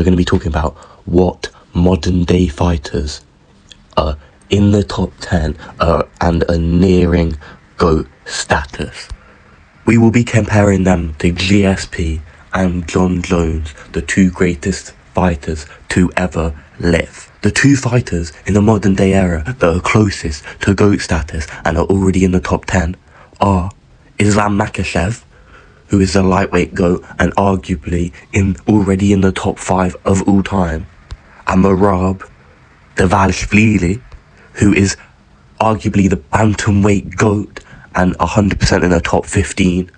We're going to be talking about what modern day fighters are in the top 10 and are nearing GOAT status. We will be comparing them to GSP and Jon Jones, the two greatest fighters to ever live. The two fighters in the modern day era that are closest to GOAT status and are already in the top 10 are Islam Makhachev, who is the lightweight GOAT and arguably already in the top 5 of all time, and Merab Dvalishvili, who is arguably the bantamweight GOAT and 100% in the top 15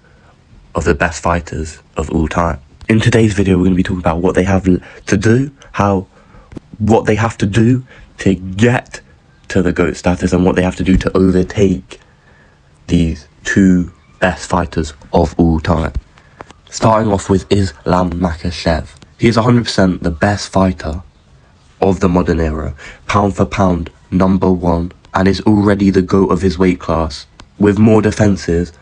of the best fighters of all time. In today's video, we're going to be talking about what they have to do, what they have to do to get to the GOAT status, and what they have to do to overtake these two best fighters of all time. Starting off with Islam Makhachev. He is 100% the best fighter of the modern era, pound for pound, #1, and is already the GOAT of his weight class, with more defenses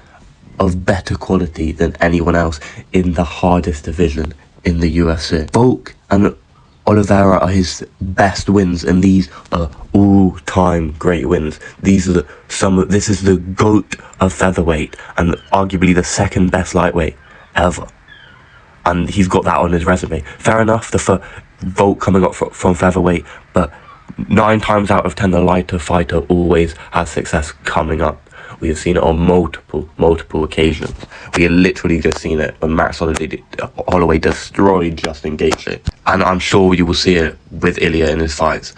of better quality than anyone else in the hardest division in the UFC. Volk and Oliveira are his best wins, and these are all-time great wins. This is the GOAT of featherweight and arguably the second best lightweight ever, and he's got that on his resume. Fair enough, the Volk coming up from featherweight, but 9 times out of 10 the lighter fighter always has success coming up. We have seen it on multiple occasions. We have literally just seen it when Max Holloway destroyed Justin Gaethje. And I'm sure you will see it with Ilya in his fights.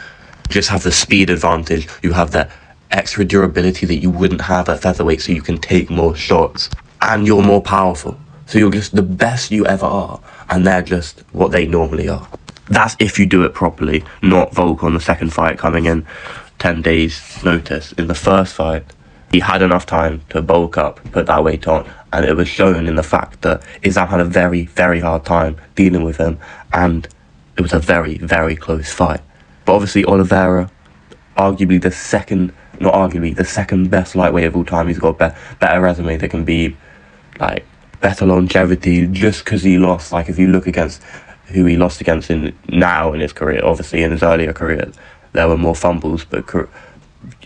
You just have the speed advantage. You have that extra durability that you wouldn't have at featherweight, so you can take more shots. And you're more powerful. So you're just the best you ever are. And they're just what they normally are. That's if you do it properly, not Volk on the second fight coming in 10 days notice. In the first fight, he had enough time to bulk up, put that weight on, and it was shown in the fact that Islam had a very, very hard time dealing with him, and it was a very, very close fight. But obviously Oliveira, the second best lightweight of all time. He's got a better resume that can be, like, better longevity, just because he lost. Like, if you look against who he lost against now in his career, obviously in his earlier career, there were more fumbles, but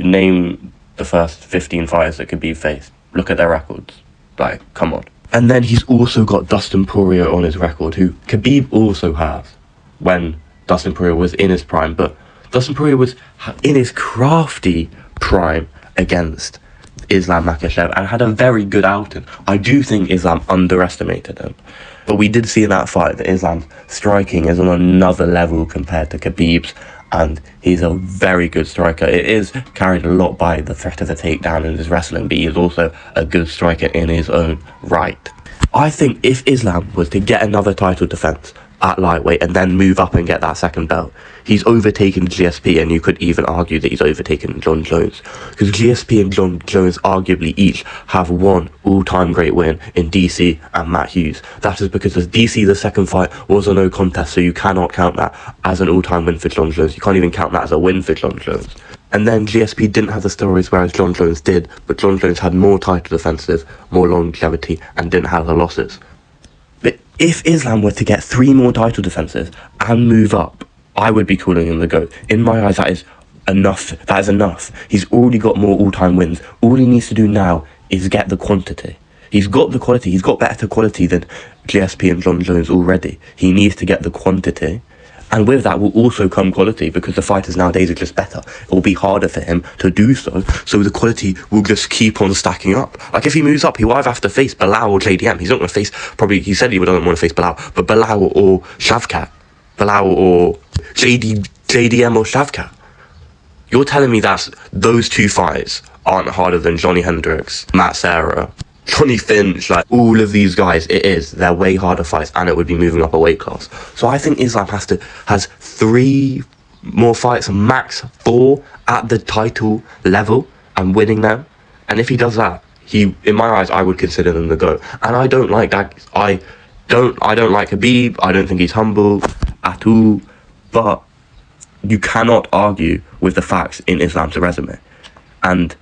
name the first 15 fighters that could be faced. Look at their records. Like, come on. And then he's also got Dustin Poirier on his record, who Khabib also has when Dustin Poirier was in his prime, but Dustin Poirier was in his crafty prime against Islam Makhachev and had a very good outing. I do think Islam underestimated him, but we did see in that fight that Islam's striking is on another level compared to Khabib's, and he's a very good striker. It is carried a lot by the threat of a takedown in his wrestling, but he is also a good striker in his own right. I think if Islam was to get another title defense at lightweight and then move up and get that second belt, he's overtaken GSP, and you could even argue that he's overtaken Jon Jones, because GSP and Jon Jones arguably each have one all-time great win in DC and Matt Hughes. That is because as DC, the second fight was a no contest, so you cannot count that as an all-time win for Jon Jones. You can't even count that as a win for Jon Jones. And then GSP didn't have the steroids, whereas Jon Jones did, but Jon Jones had more title defenses, more longevity, and didn't have the losses. But if Islam were to get 3 more title defenses and move up, I would be calling him the GOAT. In my eyes, that is enough. That is enough. He's already got more all-time wins. All he needs to do now is get the quantity. He's got the quality. He's got better quality than GSP and Jon Jones already. He needs to get the quantity. And with that will also come quality, because the fighters nowadays are just better. It will be harder for him to do so the quality will just keep on stacking up. Like, if he moves up, he'll either have to face Belal or JDM. He's not going to face, probably, he said he doesn't want to face Belal, but Belal or Shavkat. Belal or JDM or Shavkat. You're telling me that those two fights aren't harder than Johnny Hendricks, Matt Serra, Johnny Finch, like all of these guys? It is. They're way harder fights, and it would be moving up a weight class. So I think Islam has 3 more fights, max 4 at the title level and winning them. And if he does that, in my eyes, I would consider them the GOAT. And I don't like that. I don't like Khabib. I don't think he's humble at all. But you cannot argue with the facts in Islam's resume, and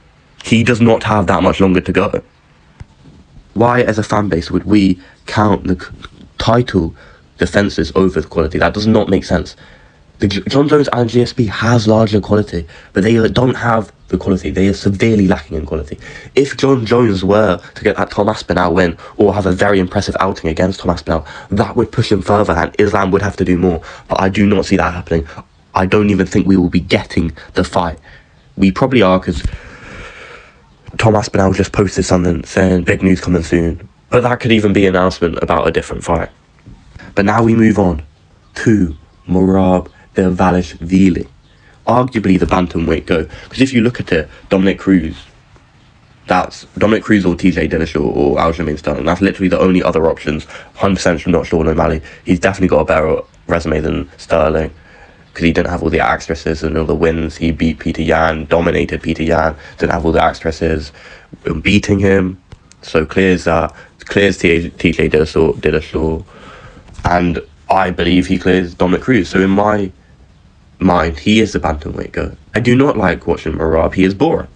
he does not have that much longer to go. Why, as a fan base, would we count the title defenses over the quality. That does not make sense. The John Jones and GSP has larger quality, but they don't have the quality. They are severely lacking in quality. If John Jones were to get that Tom Aspinall win, or have a very impressive outing against Tom Aspinall, that would push him further, and Islam would have to do more. But I do not see that happening. I don't even think we will be getting the fight. We probably are, because Tom Aspinall just posted something saying big news coming soon. But that could even be an announcement about a different fight. But now we move on to Merab Dvalishvili, arguably the bantamweight GOAT. Because if you look at it, Dominic Cruz, that's Dominic Cruz or TJ Dillashaw or Aljamain Sterling. That's literally the only other options. 100% not Sean O'Malley. He's definitely got a better resume than Sterling, because he didn't have all the actresses and all the wins. He beat Peter Yan, dominated Peter Yan, didn't have all the actresses beating him. So clears TJ Dillashaw, and I believe he clears Dominic Cruz. So in my mind, he is the bantamweight GOAT. I do not like watching Merab. He is boring.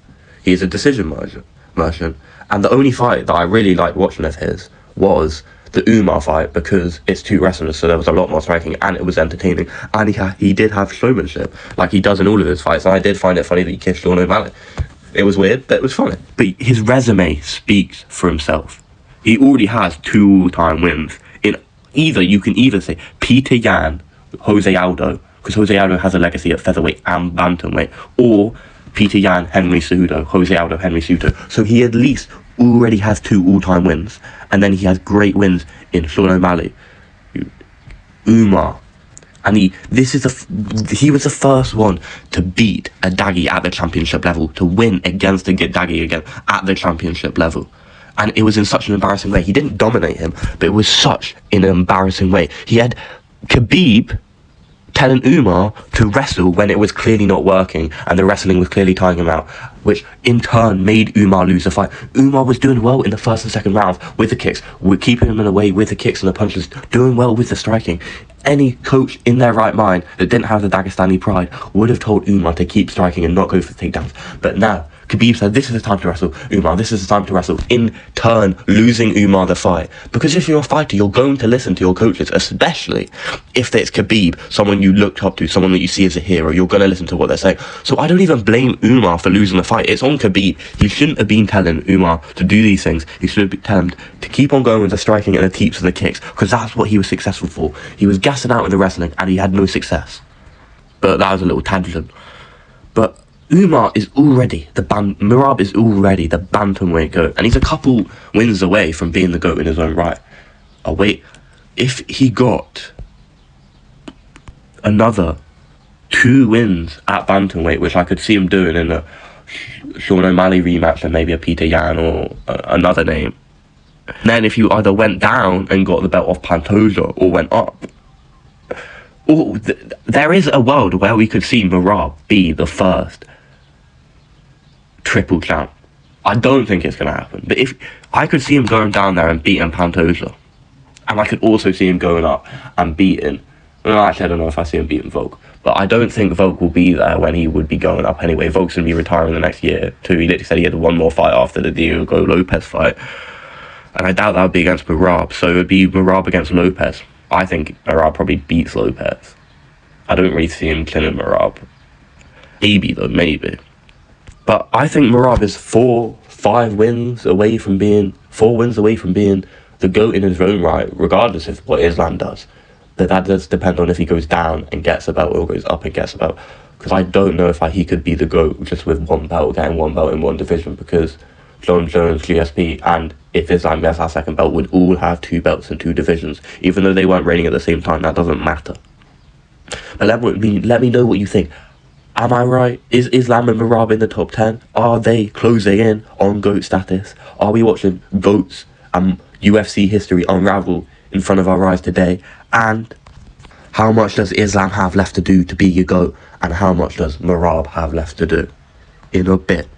He is a decision merchant. And the only fight that I really liked watching of his was the Umar fight, because it's two wrestlers, so there was a lot more striking and it was entertaining, and he did have showmanship like he does in all of his fights. And I did find it funny that he kissed Sean O'Malley. It was weird, but it was funny. But his resume speaks for himself. He already has 2 all-time wins. You can either say Peter Yan, Jose Aldo, because Jose Aldo has a legacy at featherweight and bantamweight, or Peter Yan, Henry Cejudo, Jose Aldo, Henry Cejudo. So he at least already has 2 all-time wins, and then he has great wins in Sean O'Malley, Umar, and he was the first one to beat a Daggy at the championship level, to win against a Daggy again at the championship level. And it was in such an embarrassing way. He didn't dominate him, but it was such an embarrassing way. He had Khabib telling Umar to wrestle when it was clearly not working, and the wrestling was clearly tiring him out, which in turn made Umar lose the fight. Umar was doing well in the first and second rounds with the kicks, keeping him in the way with the kicks and the punches, doing well with the striking. Any coach in their right mind that didn't have the Dagestani pride would have told Umar to keep striking and not go for takedowns. But now, Khabib said, this is the time to wrestle, Umar, this is the time to wrestle, in turn losing Umar the fight. Because if you're a fighter, you're going to listen to your coaches, especially if it's Khabib, someone you looked up to, someone that you see as a hero. You're going to listen to what they're saying. So I don't even blame Umar for losing the fight. It's on Khabib. He shouldn't have been telling Umar to do these things. He should have telling him to keep on going with the striking and the teeps and the kicks, because that's what he was successful for. He was gassing out with the wrestling and he had no success. But that was a little tangent. But Merab is already the bantamweight GOAT, and he's a couple wins away from being the GOAT in his own right. If he got another 2 wins at bantamweight, which I could see him doing in a Sean O'Malley rematch and maybe a Peter Yan or another name, then if you either went down and got the belt off Pantoja or went up, there is a world where we could see Merab be the first triple champ. I don't think it's going to happen, but if I could see him going down there and beating Pantoja, and I could also see him going up and beating, well, actually I don't know if I see him beating Volk, but I don't think Volk will be there when he would be going up anyway. Volk's going to be retiring the next year too. He literally said he had 1 more fight after the Diego Lopez fight, and I doubt that would be against Merab, so it would be Merab against Lopez. I think Merab probably beats Lopez. I don't really see him killing Merab. Maybe though, maybe. But I think Merab is 4-5 wins away from being 4 wins away from being the GOAT in his own right, regardless of what Islam does. But that does depend on if he goes down and gets a belt or goes up and gets a belt. Because I don't know if he could be the GOAT just with 1 belt, getting 1 belt in 1 division, because John Jones, GSP, and if Islam gets that 2nd belt, would all have 2 belts in 2 divisions. Even though they weren't reigning at the same time, that doesn't matter. But let me know what you think. Am I right? Is Islam and Merab in the top 10? Are they closing in on GOAT status? Are we watching GOATs and UFC history unravel in front of our eyes today? And how much does Islam have left to do to be your GOAT? And how much does Merab have left to do? In a bit.